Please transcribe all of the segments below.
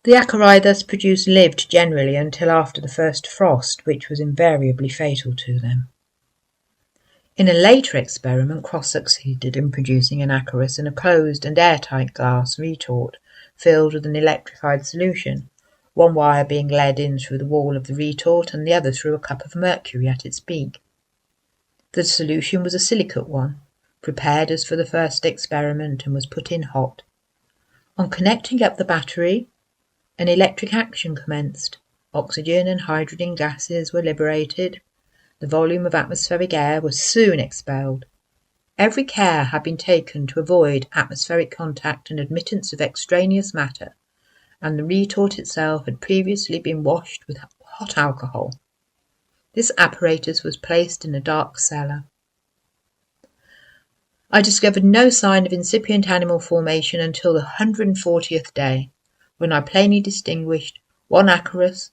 The Acari thus produced lived generally until after the first frost, which was invariably fatal to them. In a later experiment, Cross succeeded in producing an acarus in a closed and airtight glass retort filled with an electrified solution, one wire being led in through the wall of the retort and the other through a cup of mercury at its peak. The solution was a silicate one, prepared as for the first experiment, and was put in hot. On connecting up the battery, an electric action commenced. Oxygen and hydrogen gases were liberated. The volume of atmospheric air was soon expelled. Every care had been taken to avoid atmospheric contact and admittance of extraneous matter, and the retort itself had previously been washed with hot alcohol. This apparatus was placed in a dark cellar. I discovered no sign of incipient animal formation until the 140th day, when I plainly distinguished one acarus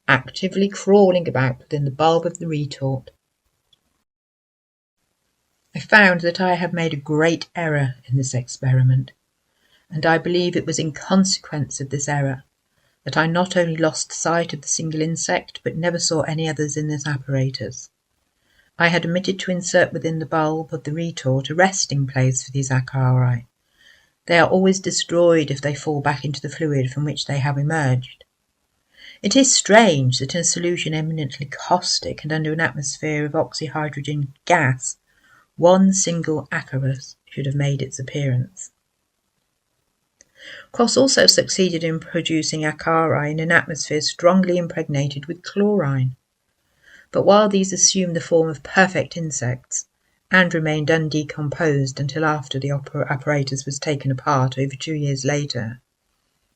actively crawling about within the bulb of the retort. I found that I had made a great error in this experiment, and I believe it was in consequence of this error that I not only lost sight of the single insect, but never saw any others in this apparatus. I had omitted to insert within the bulb of the retort a resting place for these acari. They are always destroyed if they fall back into the fluid from which they have emerged. It is strange that in a solution eminently caustic and under an atmosphere of oxyhydrogen gas, one single acarus should have made its appearance. Cross also succeeded in producing acari in an atmosphere strongly impregnated with chlorine. But while these assumed the form of perfect insects, and remained undecomposed until after the apparatus was taken apart over 2 years later,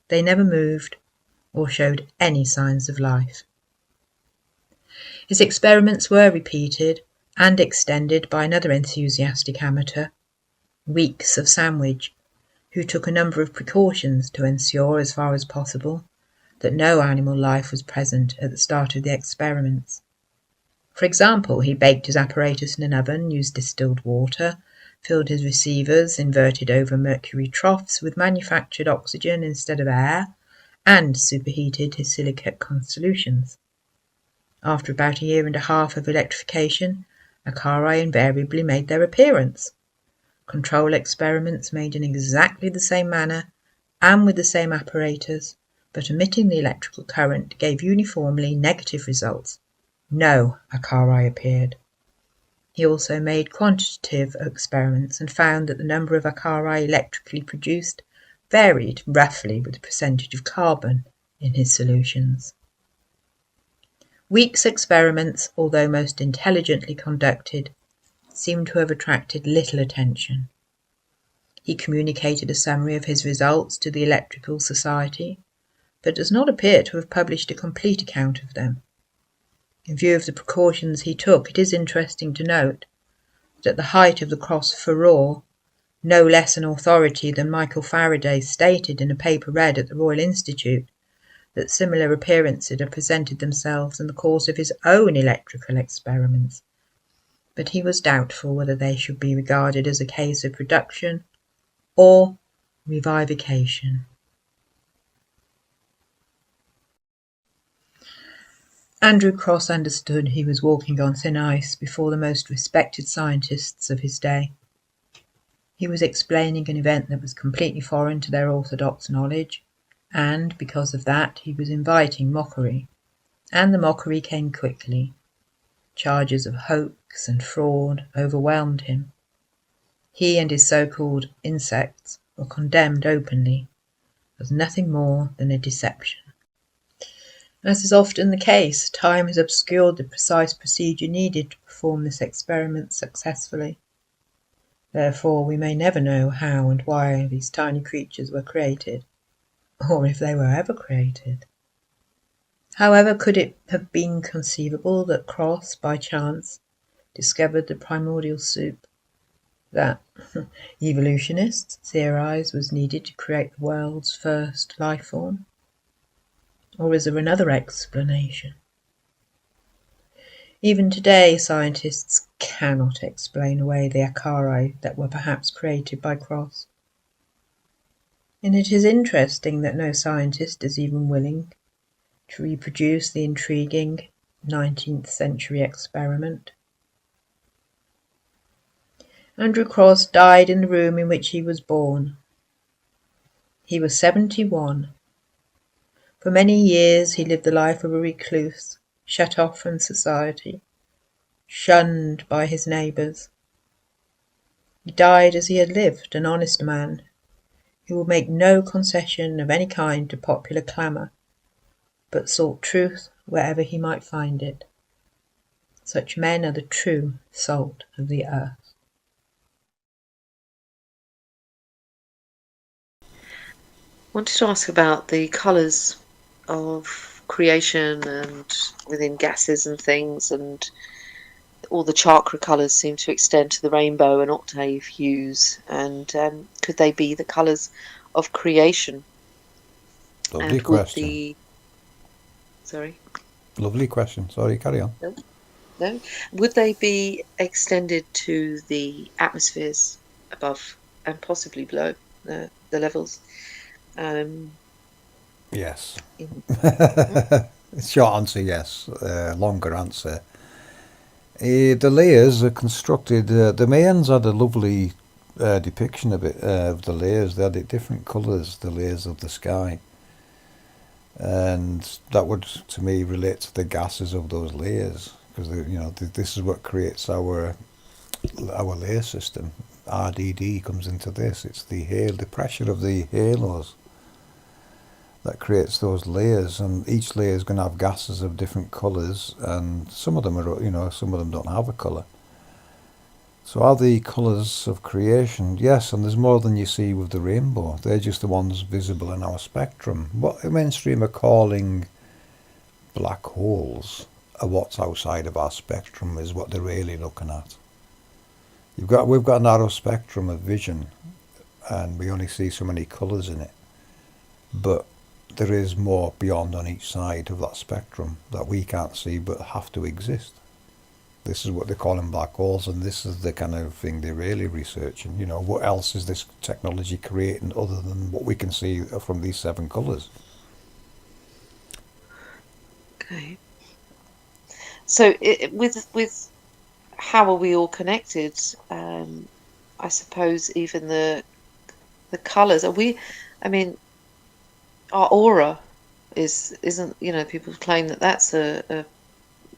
they never moved or showed any signs of life. His experiments were repeated and extended by another enthusiastic amateur, Weeks of Sandwich, who took a number of precautions to ensure, as far as possible, that no animal life was present at the start of the experiments. For example, he baked his apparatus in an oven, used distilled water, filled his receivers, inverted over mercury troughs with manufactured oxygen instead of air, and superheated his silicate solutions. After about 1.5 years of electrification, acari invariably made their appearance. Control experiments made in exactly the same manner and with the same apparatus, but omitting the electrical current, gave uniformly negative results. No acari appeared. He also made quantitative experiments and found that the number of acari electrically produced varied roughly with the percentage of carbon in his solutions. Weeks' experiments, although most intelligently conducted, seem to have attracted little attention. He communicated a summary of his results to the Electrical Society, but does not appear to have published a complete account of them. In view of the precautions he took, it is interesting to note that at the height of the Cross furore, no less an authority than Michael Faraday stated in a paper read at the Royal Institute that similar appearances had presented themselves in the course of his own electrical experiments, but he was doubtful whether they should be regarded as a case of production or revivification. Andrew Cross understood he was walking on thin ice before the most respected scientists of his day. He was explaining an event that was completely foreign to their orthodox knowledge, and, because of that, he was inviting mockery. And the mockery came quickly. Charges of hoax and fraud overwhelmed him. He and his so-called insects were condemned openly as nothing more than a deception. As is often the case, time has obscured the precise procedure needed to perform this experiment successfully. Therefore, we may never know how and why these tiny creatures were created, or if they were ever created. However, could it have been conceivable that Cross, by chance, discovered the primordial soup that evolutionists theorize was needed to create the world's first life form? Or is there another explanation? Even today, scientists cannot explain away the acari that were perhaps created by Cross. And it is interesting that no scientist is even willing to reproduce the intriguing 19th century experiment. Andrew Cross died in the room in which he was born. He was 71. For many years he lived the life of a recluse, shut off from society, shunned by his neighbours. He died as he had lived, an honest man, who would make no concession of any kind to popular clamour, but sought truth wherever he might find it. Such men are the true salt of the earth. I wanted to ask about the colours of creation and within gases and things, and all the chakra colours seem to extend to the rainbow and octave hues, and could they be the colours of creation? Lovely And question. Sorry? Lovely question. Sorry, carry on. No? Would they be extended to the atmospheres above and possibly below the levels? Yes. Short answer, yes. Longer answer. The layers are constructed. The Mayans had a lovely depiction of it, of the layers. They had it different colours, the layers of the sky. And that would, to me, relate to the gases of those layers. Because, this is what creates our layer system. RDD comes into this. It's the pressure of the halos that creates those layers, and each layer is going to have gases of different colours, and some of them are, some of them don't have a colour. So are the colours of creation? Yes, and there's more than you see with the rainbow. They're just the ones visible in our spectrum. What the mainstream are calling black holes are what's outside of our spectrum is what they're really looking at. We've got a narrow spectrum of vision, and we only see so many colours in it. But there is more beyond on each side of that spectrum that we can't see but have to exist. This is what they're calling black holes, and this is the kind of thing they're really researching. What else is this technology creating other than what we can see from these 7 colours? Okay. So with how are we all connected? I suppose even the colours. Our aura isn't, people claim that that's a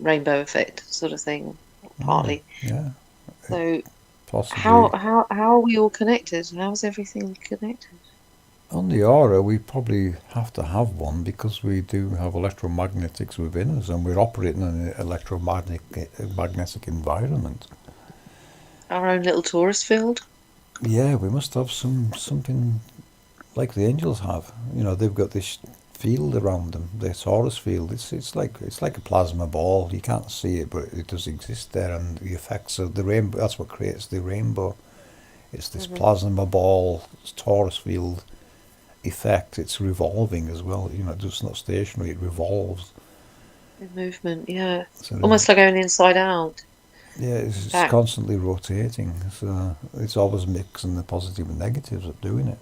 rainbow effect sort of thing, partly. Yeah. So possibly. How are we all connected? How is everything connected? On the aura, we probably have to have one because we do have electromagnetics within us, and we're operating in an electromagnetic environment. Our own little torus field? Yeah, we must have something like the angels have. They've got this field around them, the torus field. It's like a plasma ball. You can't see it, but it does exist there, and the effects of the rainbow, that's what creates the rainbow. It's this plasma ball, torus field effect. It's revolving as well. It's not stationary, it revolves. The movement, yeah. So almost like going inside out. Yeah, it's constantly rotating. So it's always mixing the positive and negatives of doing it.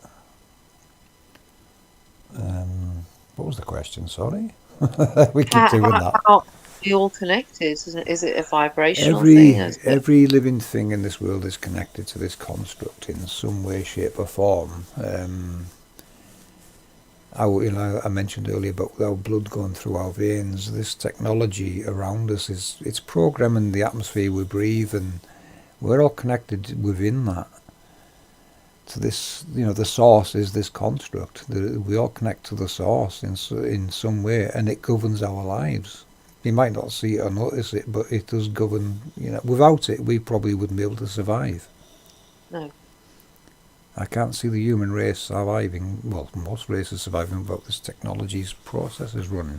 What was the question? Sorry, we keep doing that. How are we all connected? Is it a vibrational thing? Every living thing in this world is connected to this construct in some way, shape, or form. I mentioned earlier about our blood going through our veins. This technology around us it's programming the atmosphere we breathe, and we're all connected within that. To this, the source is this construct. We all connect to the source in some way, and it governs our lives. You might not see it or notice it, but it does govern. Without it, we probably wouldn't be able to survive. No. I can't see the human race surviving. Well, most races surviving without this technology's processes running.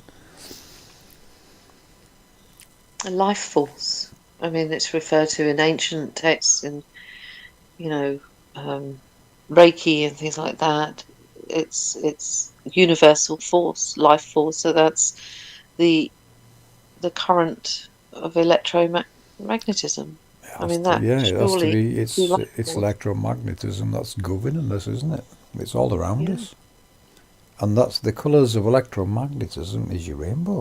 A life force. It's referred to in ancient texts, and Reiki and things like that. It's universal force, life force. So that's the current of electromagnetism. It's electromagnetism that's governing us, isn't it? It's all around us. And that's the colours of electromagnetism is your rainbow.